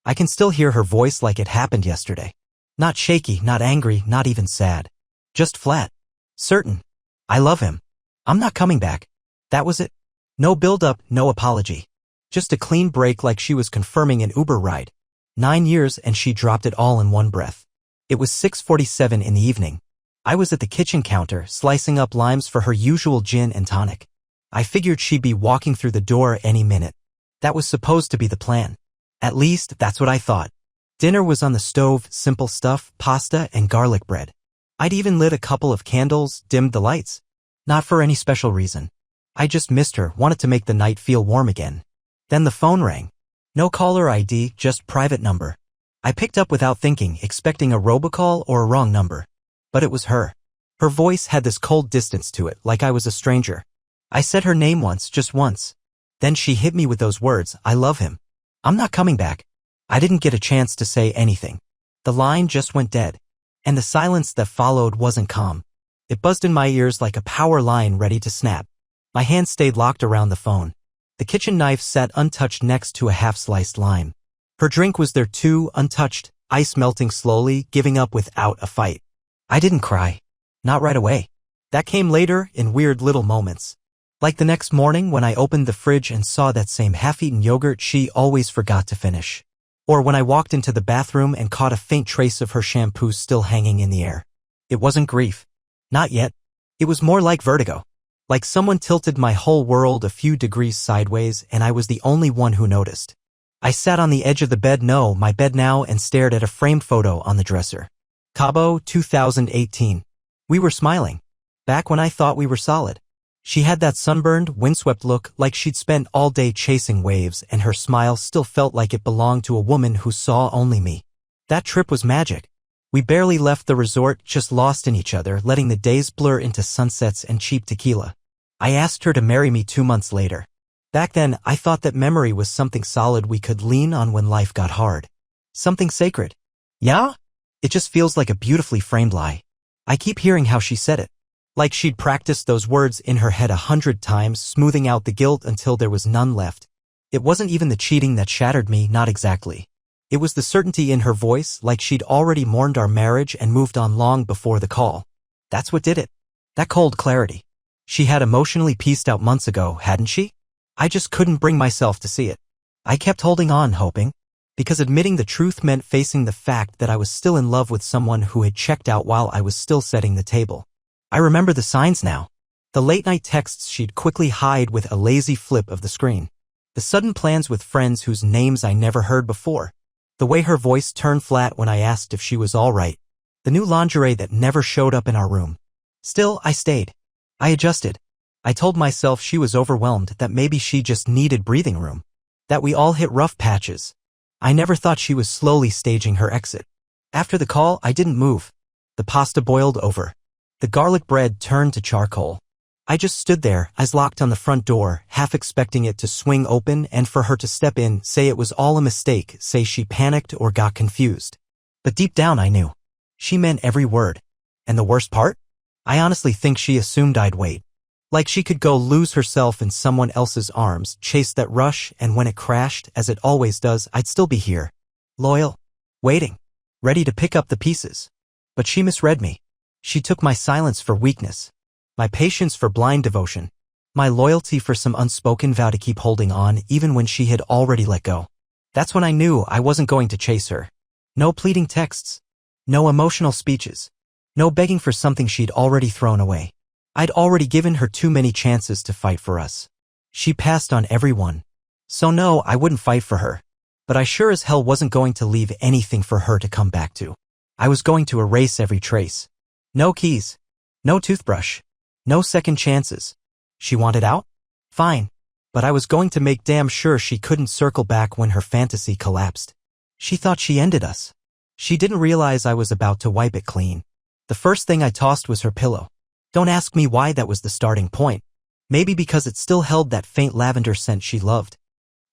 I can still hear her voice like it happened yesterday. Not shaky, not angry, not even sad. Just flat. Certain. I love him. I'm not coming back. That was it. No build-up, no apology. Just a clean break like she was confirming an Uber ride. 9 years and she dropped it all in one breath. It was 6:47 in the evening. I was at the kitchen counter slicing up limes for her usual gin and tonic. I figured she'd be walking through the door any minute. That was supposed to be the plan. At least, that's what I thought. Dinner was on the stove, simple stuff, pasta and garlic bread. I'd even lit a couple of candles, dimmed the lights. Not for any special reason. I just missed her, wanted to make the night feel warm again. Then the phone rang. No caller ID, just private number. I picked up without thinking, expecting a robocall or a wrong number. But it was her. Her voice had this cold distance to it, like I was a stranger. I said her name once, just once. Then she hit me with those words, I love him. I'm not coming back. I didn't get a chance to say anything. The line just went dead. And the silence that followed wasn't calm. It buzzed in my ears like a power line ready to snap. My hand stayed locked around the phone. The kitchen knife sat untouched next to a half-sliced lime. Her drink was there too, untouched, ice melting slowly, giving up without a fight. I didn't cry. Not right away. That came later, in weird little moments. Like the next morning when I opened the fridge and saw that same half-eaten yogurt she always forgot to finish. Or when I walked into the bathroom and caught a faint trace of her shampoo still hanging in the air. It wasn't grief. Not yet. It was more like vertigo. Like someone tilted my whole world a few degrees sideways and I was the only one who noticed. I sat on the edge of the bed, my bed now, and stared at a framed photo on the dresser. Cabo, 2018. We were smiling. Back when I thought we were solid. She had that sunburned, windswept look like she'd spent all day chasing waves and her smile still felt like it belonged to a woman who saw only me. That trip was magic. We barely left the resort, just lost in each other, letting the days blur into sunsets and cheap tequila. I asked her to marry me 2 months later. Back then, I thought that memory was something solid we could lean on when life got hard. Something sacred. Yeah? It just feels like a beautifully framed lie. I keep hearing how she said it. Like she'd practiced those words in her head 100 times, smoothing out the guilt until there was none left. It wasn't even the cheating that shattered me, not exactly. It was the certainty in her voice, like she'd already mourned our marriage and moved on long before the call. That's what did it. That cold clarity. She had emotionally pieced out months ago, hadn't she? I just couldn't bring myself to see it. I kept holding on, hoping. Because admitting the truth meant facing the fact that I was still in love with someone who had checked out while I was still setting the table. I remember the signs now. The late-night texts she'd quickly hide with a lazy flip of the screen. The sudden plans with friends whose names I never heard before. The way her voice turned flat when I asked if she was all right. The new lingerie that never showed up in our room. Still, I stayed. I adjusted. I told myself she was overwhelmed, that maybe she just needed breathing room. That we all hit rough patches. I never thought she was slowly staging her exit. After the call, I didn't move. The pasta boiled over. The garlic bread turned to charcoal. I just stood there, eyes locked on the front door, half expecting it to swing open and for her to step in, say it was all a mistake, say she panicked or got confused. But deep down I knew. She meant every word. And the worst part? I honestly think she assumed I'd wait. Like she could go lose herself in someone else's arms, chase that rush, and when it crashed, as it always does, I'd still be here. Loyal. Waiting. Ready to pick up the pieces. But she misread me. She took my silence for weakness, my patience for blind devotion, my loyalty for some unspoken vow to keep holding on even when she had already let go. That's when I knew I wasn't going to chase her. No pleading texts. No emotional speeches. No begging for something she'd already thrown away. I'd already given her too many chances to fight for us. She passed on every one. So no, I wouldn't fight for her. But I sure as hell wasn't going to leave anything for her to come back to. I was going to erase every trace. No keys. No toothbrush. No second chances. She wanted out? Fine. But I was going to make damn sure she couldn't circle back when her fantasy collapsed. She thought she ended us. She didn't realize I was about to wipe it clean. The first thing I tossed was her pillow. Don't ask me why that was the starting point. Maybe because it still held that faint lavender scent she loved.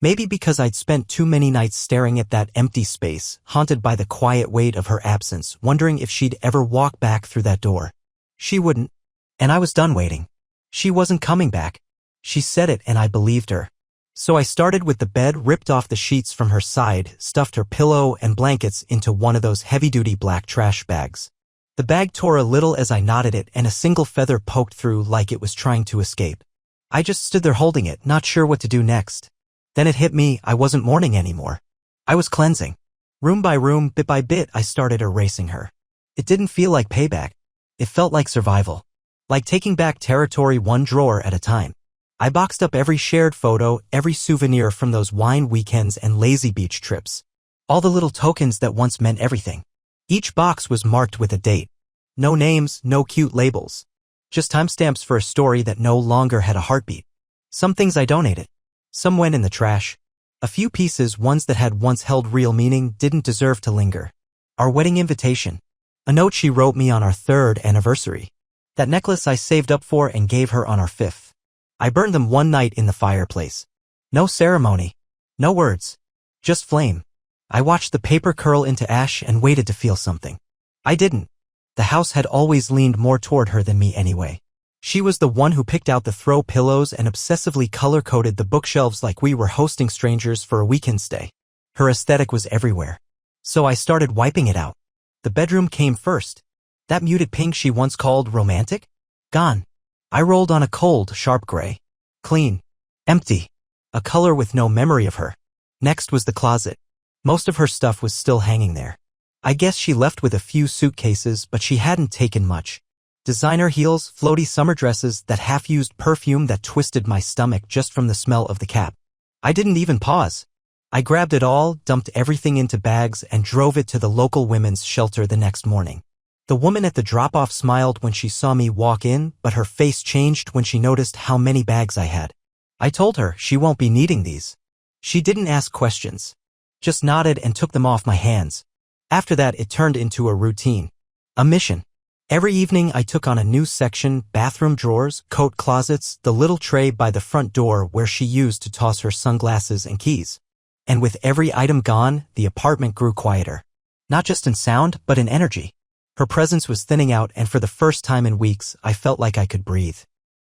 Maybe because I'd spent too many nights staring at that empty space, haunted by the quiet weight of her absence, wondering if she'd ever walk back through that door. She wouldn't. And I was done waiting. She wasn't coming back. She said it and I believed her. So I started with the bed, ripped off the sheets from her side, stuffed her pillow and blankets into one of those heavy-duty black trash bags. The bag tore a little as I knotted it and a single feather poked through like it was trying to escape. I just stood there holding it, not sure what to do next. Then it hit me, I wasn't mourning anymore. I was cleansing. Room by room, bit by bit, I started erasing her. It didn't feel like payback. It felt like survival. Like taking back territory one drawer at a time. I boxed up every shared photo, every souvenir from those wine weekends and lazy beach trips. All the little tokens that once meant everything. Each box was marked with a date. No names, no cute labels. Just timestamps for a story that no longer had a heartbeat. Some things I donated. Some went in the trash. A few pieces, ones that had once held real meaning, didn't deserve to linger. Our wedding invitation. A note she wrote me on our 3rd anniversary. That necklace I saved up for and gave her on our 5th. I burned them one night in the fireplace. No ceremony. No words. Just flame. I watched the paper curl into ash and waited to feel something. I didn't. The house had always leaned more toward her than me anyway. She was the one who picked out the throw pillows and obsessively color-coded the bookshelves like we were hosting strangers for a weekend stay. Her aesthetic was everywhere. So I started wiping it out. The bedroom came first. That muted pink she once called romantic? Gone. I rolled on a cold, sharp gray. Clean. Empty. A color with no memory of her. Next was the closet. Most of her stuff was still hanging there. I guess she left with a few suitcases, but she hadn't taken much. Designer heels, floaty summer dresses, that half-used perfume that twisted my stomach just from the smell of the cap. I didn't even pause. I grabbed it all, dumped everything into bags, and drove it to the local women's shelter the next morning. The woman at the drop-off smiled when she saw me walk in, but her face changed when she noticed how many bags I had. I told her she won't be needing these. She didn't ask questions. Just nodded and took them off my hands. After that, it turned into a routine. A mission. Every evening I took on a new section, bathroom drawers, coat closets, the little tray by the front door where she used to toss her sunglasses and keys. And with every item gone, the apartment grew quieter. Not just in sound, but in energy. Her presence was thinning out, and for the first time in weeks, I felt like I could breathe.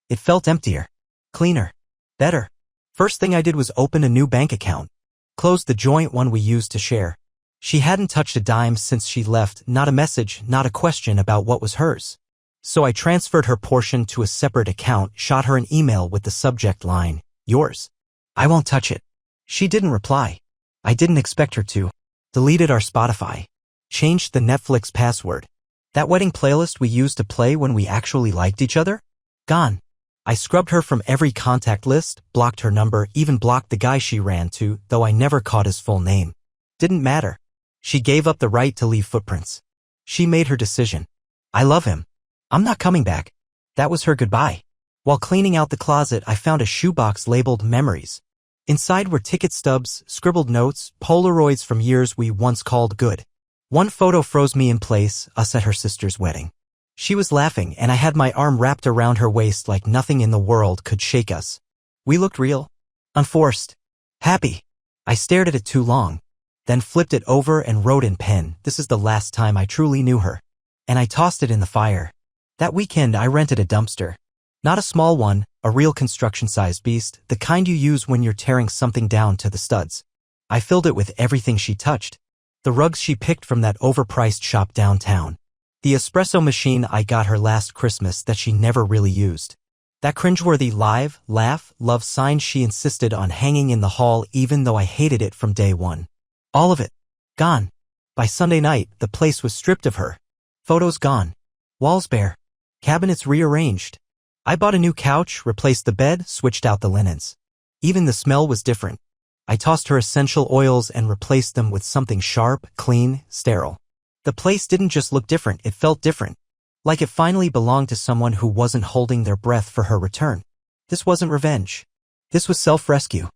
It felt emptier. Cleaner. Better. First thing I did was open a new bank account. Closed the joint one we used to share. She hadn't touched a dime since she left, not a message, not a question about what was hers. So I transferred her portion to a separate account, shot her an email with the subject line, yours. I won't touch it. She didn't reply. I didn't expect her to. Deleted our Spotify. Changed the Netflix password. That wedding playlist we used to play when we actually liked each other? Gone. I scrubbed her from every contact list, blocked her number, even blocked the guy she ran to, though I never caught his full name. Didn't matter. She gave up the right to leave footprints. She made her decision. I love him. I'm not coming back. That was her goodbye. While cleaning out the closet, I found a shoebox labeled Memories. Inside were ticket stubs, scribbled notes, Polaroids from years we once called good. One photo froze me in place, us at her sister's wedding. She was laughing, and I had my arm wrapped around her waist like nothing in the world could shake us. We looked real. Unforced. Happy. I stared at it too long. Then flipped it over and wrote in pen, "This is the last time I truly knew her." And I tossed it in the fire. That weekend I rented a dumpster. Not a small one, a real construction-sized beast, the kind you use when you're tearing something down to the studs. I filled it with everything she touched. The rugs she picked from that overpriced shop downtown. The espresso machine I got her last Christmas that she never really used. That cringeworthy live, laugh, love sign she insisted on hanging in the hall even though I hated it from day one. All of it. Gone. By Sunday night, the place was stripped of her. Photos gone. Walls bare. Cabinets rearranged. I bought a new couch, replaced the bed, switched out the linens. Even the smell was different. I tossed her essential oils and replaced them with something sharp, clean, sterile. The place didn't just look different, it felt different. Like it finally belonged to someone who wasn't holding their breath for her return. This wasn't revenge. This was self-rescue.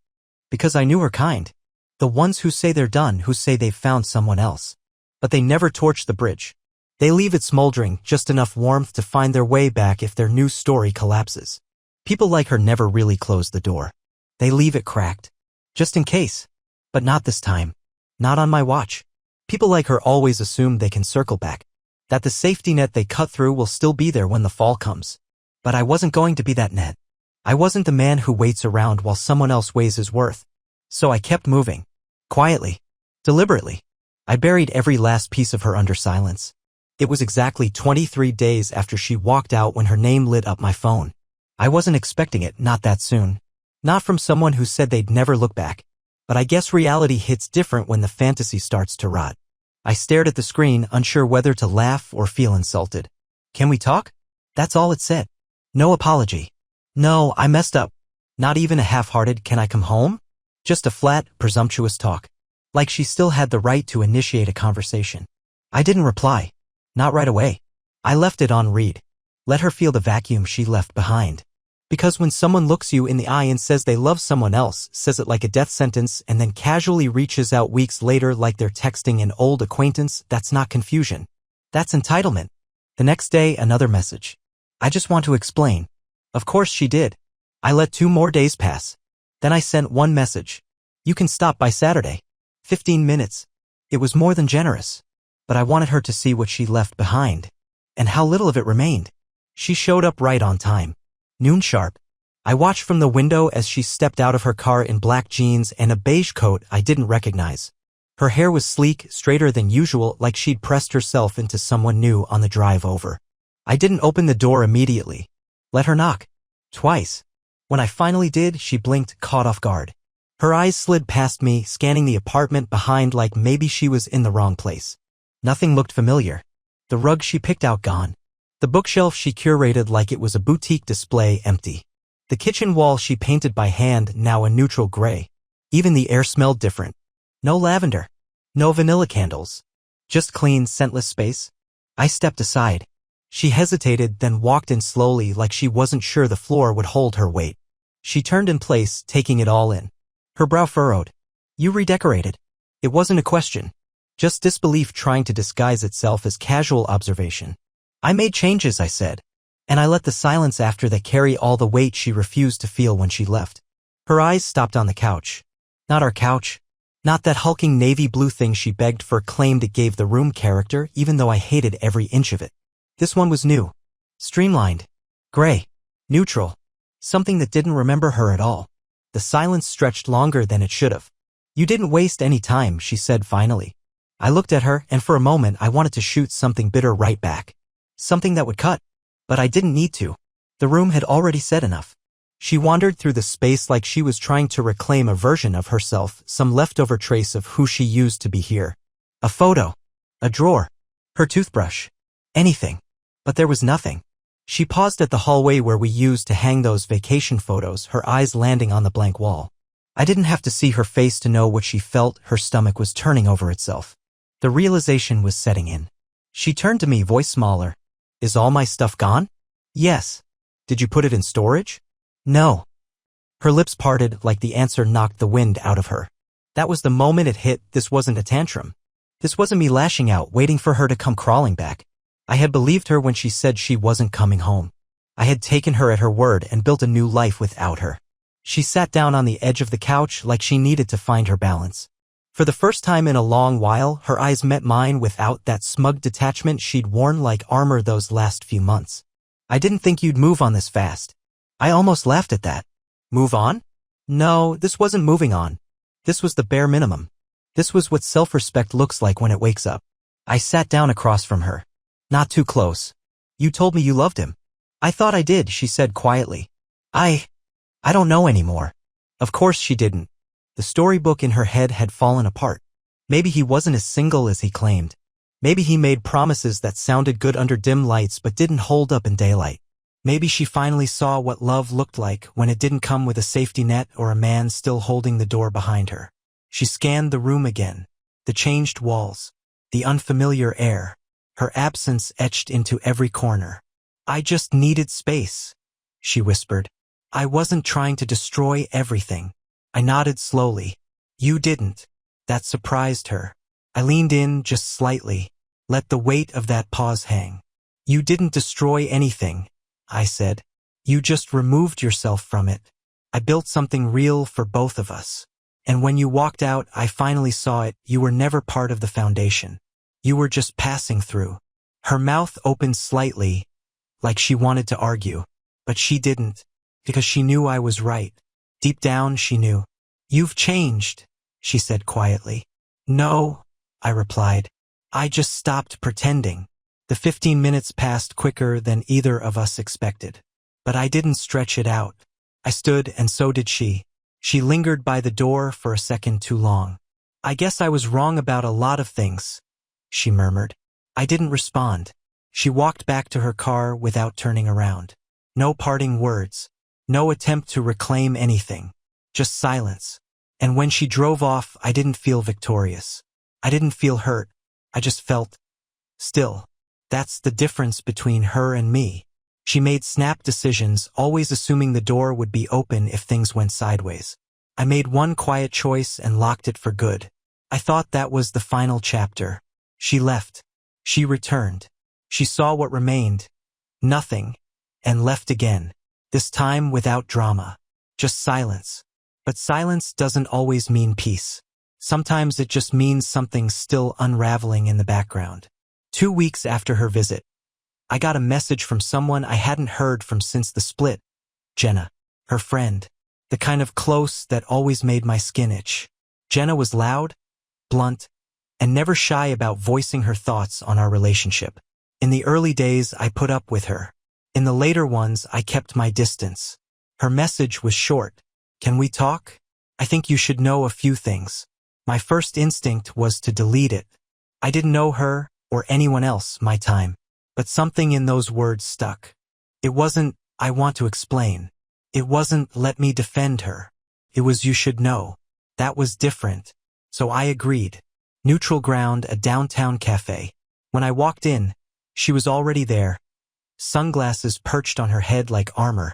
Because I knew her kind. The ones who say they're done, who say they've found someone else. But they never torch the bridge. They leave it smoldering, just enough warmth to find their way back if their new story collapses. People like her never really close the door. They leave it cracked. Just in case. But not this time. Not on my watch. People like her always assume they can circle back. That the safety net they cut through will still be there when the fall comes. But I wasn't going to be that net. I wasn't the man who waits around while someone else weighs his worth. So I kept moving. Quietly. Deliberately. I buried every last piece of her under silence. It was exactly 23 days after she walked out when her name lit up my phone. I wasn't expecting it, not that soon. Not from someone who said they'd never look back. But I guess reality hits different when the fantasy starts to rot. I stared at the screen, unsure whether to laugh or feel insulted. Can we talk? That's all it said. No apology. No, I messed up. Not even a half-hearted "can I come home?" Just a flat, presumptuous talk. Like she still had the right to initiate a conversation. I didn't reply. Not right away. I left it on read. Let her feel the vacuum she left behind. Because when someone looks you in the eye and says they love someone else, says it like a death sentence, and then casually reaches out weeks later like they're texting an old acquaintance, that's not confusion. That's entitlement. The next day, another message. I just want to explain. Of course she did. I let 2 more days pass. Then I sent one message. You can stop by Saturday. 15 minutes. It was more than generous. But I wanted her to see what she left behind. And how little of it remained. She showed up right on time. Noon sharp. I watched from the window as she stepped out of her car in black jeans and a beige coat I didn't recognize. Her hair was sleek, straighter than usual, like she'd pressed herself into someone new on the drive over. I didn't open the door immediately. Let her knock. Twice. When I finally did, she blinked, caught off guard. Her eyes slid past me, scanning the apartment behind like maybe she was in the wrong place. Nothing looked familiar. The rug she picked out gone. The bookshelf she curated like it was a boutique display empty. The kitchen wall she painted by hand now a neutral gray. Even the air smelled different. No lavender. No vanilla candles. Just clean, scentless space. I stepped aside. She hesitated, then walked in slowly like she wasn't sure the floor would hold her weight. She turned in place, taking it all in. Her brow furrowed. You redecorated. It wasn't a question. Just disbelief trying to disguise itself as casual observation. I made changes, I said. And I let the silence after that carry all the weight she refused to feel when she left. Her eyes stopped on the couch. Not our couch. Not that hulking navy blue thing she begged for, claimed it gave the room character, even though I hated every inch of it. This one was new. Streamlined. Gray. Neutral. Something that didn't remember her at all. The silence stretched longer than it should have. You didn't waste any time, she said finally. I looked at her, and for a moment I wanted to shoot something bitter right back. Something that would cut. But I didn't need to. The room had already said enough. She wandered through the space like she was trying to reclaim a version of herself, some leftover trace of who she used to be here. A photo. A drawer. Her toothbrush. Anything. But there was nothing. She paused at the hallway where we used to hang those vacation photos, her eyes landing on the blank wall. I didn't have to see her face to know what she felt. Her stomach was turning over itself. The realization was setting in. She turned to me, voice smaller. Is all my stuff gone? Yes. Did you put it in storage? No. Her lips parted like the answer knocked the wind out of her. That was the moment it hit. This wasn't a tantrum. This wasn't me lashing out, waiting for her to come crawling back. I had believed her when she said she wasn't coming home. I had taken her at her word and built a new life without her. She sat down on the edge of the couch like she needed to find her balance. For the first time in a long while, her eyes met mine without that smug detachment she'd worn like armor those last few months. I didn't think you'd move on this fast. I almost laughed at that. Move on? No, this wasn't moving on. This was the bare minimum. This was what self-respect looks like when it wakes up. I sat down across from her. Not too close. You told me you loved him. I thought I did, she said quietly. I don't know anymore. Of course she didn't. The storybook in her head had fallen apart. Maybe he wasn't as single as he claimed. Maybe he made promises that sounded good under dim lights but didn't hold up in daylight. Maybe she finally saw what love looked like when it didn't come with a safety net or a man still holding the door behind her. She scanned the room again. The changed walls. The unfamiliar air. Her absence etched into every corner. I just needed space, she whispered. I wasn't trying to destroy everything. I nodded slowly. You didn't. That surprised her. I leaned in just slightly, let the weight of that pause hang. You didn't destroy anything, I said. You just removed yourself from it. I built something real for both of us. And when you walked out, I finally saw it. You were never part of the foundation. You were just passing through. Her mouth opened slightly, like she wanted to argue, but she didn't. Because she knew I was right. Deep down, she knew. "You've changed," she said quietly. "No," I replied. "I just stopped pretending." The 15 minutes passed quicker than either of us expected. But I didn't stretch it out. I stood, and so did she. She lingered by the door for a second too long. "I guess I was wrong about a lot of things," she murmured. I didn't respond. She walked back to her car without turning around. No parting words. No attempt to reclaim anything. Just silence. And when she drove off, I didn't feel victorious. I didn't feel hurt. I just felt still. That's the difference between her and me. She made snap decisions, always assuming the door would be open if things went sideways. I made one quiet choice and locked it for good. I thought that was the final chapter. She left. She returned. She saw what remained. Nothing. And left again. This time without drama. Just silence. But silence doesn't always mean peace. Sometimes it just means something's still unraveling in the background. 2 weeks after her visit, I got a message from someone I hadn't heard from since the split. Jenna. Her friend. The kind of close that always made my skin itch. Jenna was loud, blunt, and never shy about voicing her thoughts on our relationship. In the early days, I put up with her. In the later ones, I kept my distance. Her message was short. "Can we talk? I think you should know a few things." My first instinct was to delete it. I didn't know her, or anyone else, my time. But something in those words stuck. It wasn't, "I want to explain." It wasn't, "Let me defend her." It was, "You should know." That was different. So I agreed. Neutral ground, a downtown cafe. When I walked in, she was already there. Sunglasses perched on her head like armor.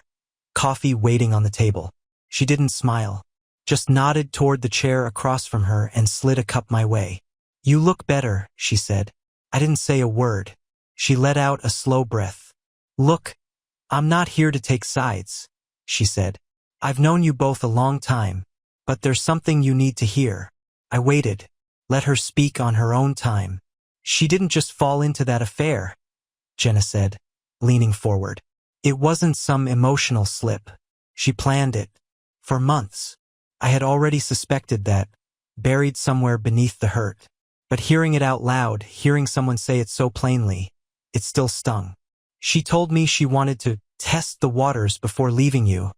Coffee waiting on the table. She didn't smile. Just nodded toward the chair across from her and slid a cup my way. "You look better," she said. I didn't say a word. She let out a slow breath. "Look, I'm not here to take sides," she said. "I've known you both a long time, but there's something you need to hear." I waited. Let her speak on her own time. "She didn't just fall into that affair," Jenna said, leaning forward. "It wasn't some emotional slip. She planned it. For months. I had already suspected that, buried somewhere beneath the hurt. But hearing it out loud, hearing someone say it so plainly, it still stung. She told me she wanted to test the waters before leaving you,"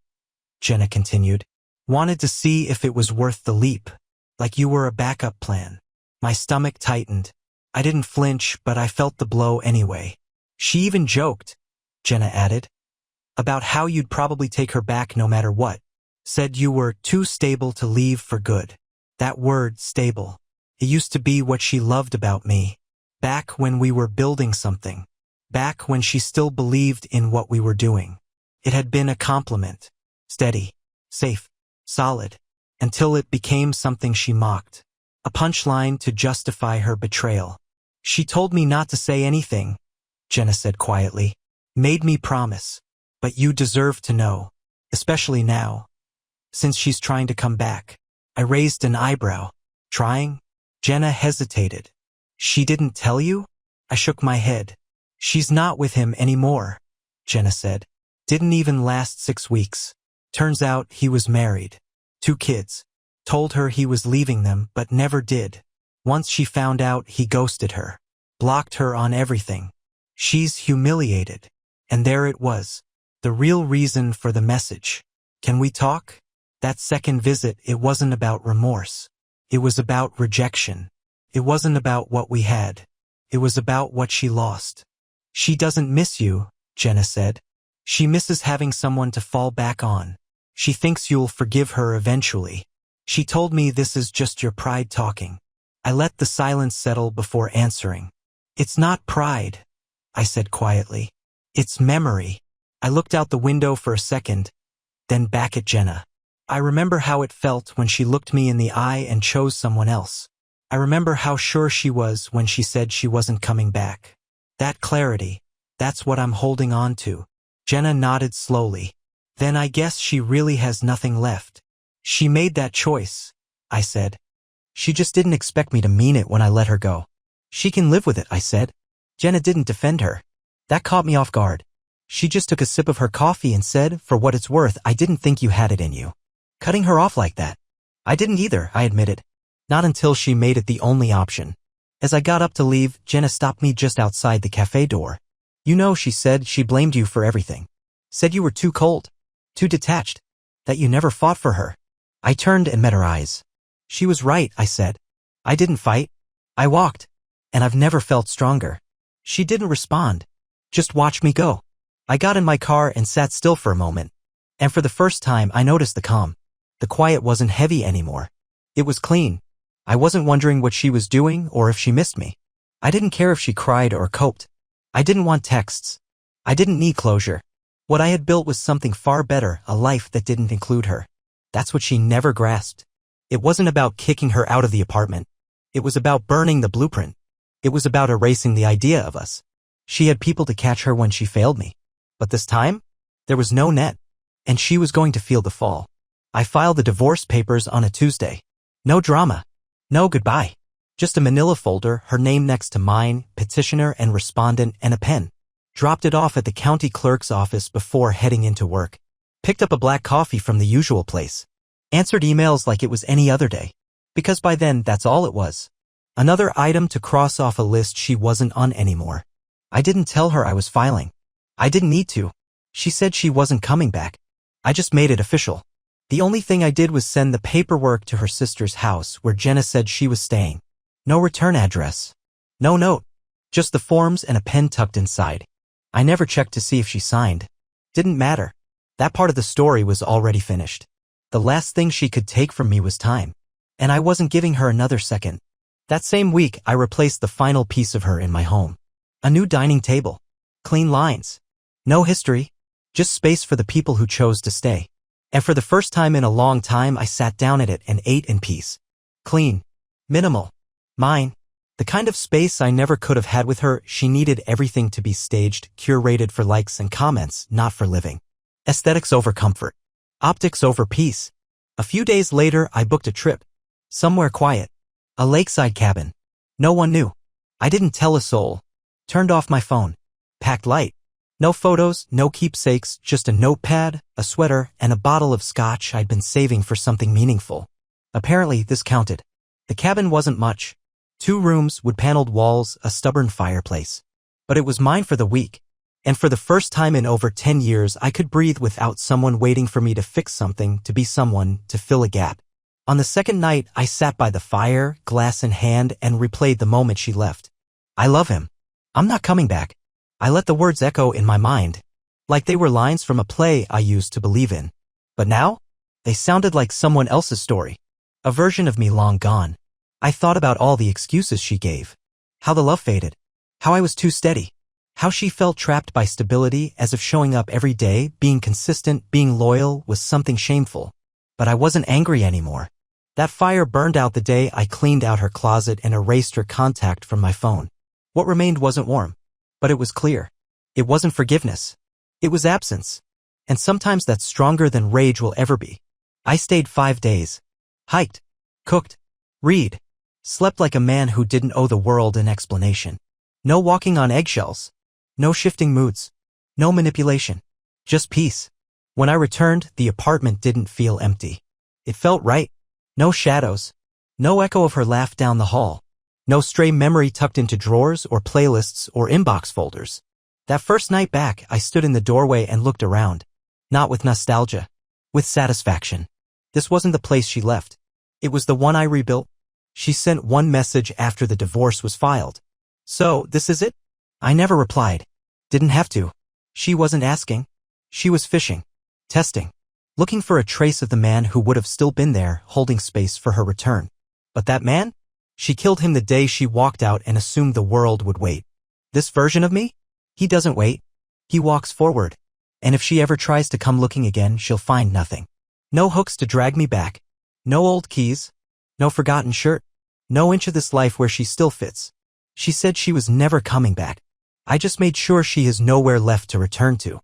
Jenna continued. "Wanted to see if it was worth the leap. Like you were a backup plan." My stomach tightened. I didn't flinch, but I felt the blow anyway. "She even joked," Jenna added, "about how you'd probably take her back no matter what. Said you were too stable to leave for good." That word, stable. It used to be what she loved about me. Back when we were building something. Back when she still believed in what we were doing. It had been a compliment. Steady. Safe. Solid. Until it became something she mocked. A punchline to justify her betrayal. "She told me not to say anything," Jenna said quietly. "Made me promise. But you deserve to know. Especially now. Since she's trying to come back." I raised an eyebrow. "Trying?" Jenna hesitated. "She didn't tell you?" I shook my head. "She's not with him anymore," Jenna said. "Didn't even last 6 weeks. Turns out he was married. 2 kids. Told her he was leaving them, but never did. Once she found out, he ghosted her. Blocked her on everything. She's humiliated." And there it was. The real reason for the message. "Can we talk?" That second visit, it wasn't about remorse. It was about rejection. It wasn't about what we had. It was about what she lost. "She doesn't miss you," Jenna said. "She misses having someone to fall back on. She thinks you'll forgive her eventually. She told me this is just your pride talking." I let the silence settle before answering. "It's not pride," I said quietly. "It's memory." I looked out the window for a second, then back at Jenna. I remember how it felt when she looked me in the eye and chose someone else. I remember how sure she was when she said she wasn't coming back. That clarity, that's what I'm holding on to. Jenna nodded slowly. "Then I guess she really has nothing left." "She made that choice," I said. "She just didn't expect me to mean it when I let her go." "She can live with it," I said. Jenna didn't defend her. That caught me off guard. She just took a sip of her coffee and said, "For what it's worth, I didn't think you had it in you." Cutting her off like that. I didn't either, I admitted. Not until she made it the only option. As I got up to leave, Jenna stopped me just outside the cafe door. "You know," she said, "she blamed you for everything. Said you were too cold, too detached, that you never fought for her." I turned and met her eyes. "She was right," I said. "I didn't fight. I walked. And I've never felt stronger." She didn't respond. Just watched me go. I got in my car and sat still for a moment. And for the first time, I noticed the calm. The quiet wasn't heavy anymore. It was clean. I wasn't wondering what she was doing or if she missed me. I didn't care if she cried or coped. I didn't want texts. I didn't need closure. What I had built was something far better, a life that didn't include her. That's what she never grasped. It wasn't about kicking her out of the apartment. It was about burning the blueprint. It was about erasing the idea of us. She had people to catch her when she failed me. But this time, there was no net. And she was going to feel the fall. I filed the divorce papers on a Tuesday. No drama. No goodbye. Just a manila folder, her name next to mine, petitioner and respondent, and a pen. Dropped it off at the county clerk's office before heading into work. Picked up a black coffee from the usual place. Answered emails like it was any other day. Because by then, that's all it was. Another item to cross off a list she wasn't on anymore. I didn't tell her I was filing. I didn't need to. She said she wasn't coming back. I just made it official. The only thing I did was send the paperwork to her sister's house where Jenna said she was staying. No return address. No note. Just the forms and a pen tucked inside. I never checked to see if she signed. Didn't matter. That part of the story was already finished. The last thing she could take from me was time. And I wasn't giving her another second. That same week, I replaced the final piece of her in my home. A new dining table. Clean lines. No history. Just space for the people who chose to stay. And for the first time in a long time, I sat down at it and ate in peace. Clean. Minimal. Mine. The kind of space I never could have had with her. She needed everything to be staged, curated for likes and comments, not for living. Aesthetics over comfort. Optics over peace. A few days later, I booked a trip. Somewhere quiet. A lakeside cabin. No one knew. I didn't tell a soul. Turned off my phone. Packed light. No photos, no keepsakes, just a notepad, a sweater, and a bottle of scotch I'd been saving for something meaningful. Apparently, this counted. The cabin wasn't much. 2 rooms, wood-paneled walls, a stubborn fireplace. But it was mine for the week. And for the first time in over 10 years, I could breathe without someone waiting for me to fix something, to be someone, to fill a gap. On the second night, I sat by the fire, glass in hand, and replayed the moment she left. "I love him. I'm not coming back." I let the words echo in my mind, like they were lines from a play I used to believe in. But now, they sounded like someone else's story, a version of me long gone. I thought about all the excuses she gave, how the love faded, how I was too steady, how she felt trapped by stability as if showing up every day, being consistent, being loyal was something shameful. But I wasn't angry anymore. That fire burned out the day I cleaned out her closet and erased her contact from my phone. What remained wasn't warm. But it was clear. It wasn't forgiveness. It was absence. And sometimes that's stronger than rage will ever be. I stayed 5 days. Hiked. Cooked. Read. Slept like a man who didn't owe the world an explanation. No walking on eggshells. No shifting moods. No manipulation. Just peace. When I returned, the apartment didn't feel empty. It felt right. No shadows. No echo of her laugh down the hall. No stray memory tucked into drawers or playlists or inbox folders. That first night back, I stood in the doorway and looked around. Not with nostalgia. With satisfaction. This wasn't the place she left. It was the one I rebuilt. She sent one message after the divorce was filed. "So, this is it?" I never replied. Didn't have to. She wasn't asking. She was fishing. Testing. Looking for a trace of the man who would have still been there, holding space for her return. But that man? She killed him the day she walked out and assumed the world would wait. This version of me? He doesn't wait. He walks forward. And if she ever tries to come looking again, she'll find nothing. No hooks to drag me back. No old keys. No forgotten shirt. No inch of this life where she still fits. She said she was never coming back. I just made sure she has nowhere left to return to.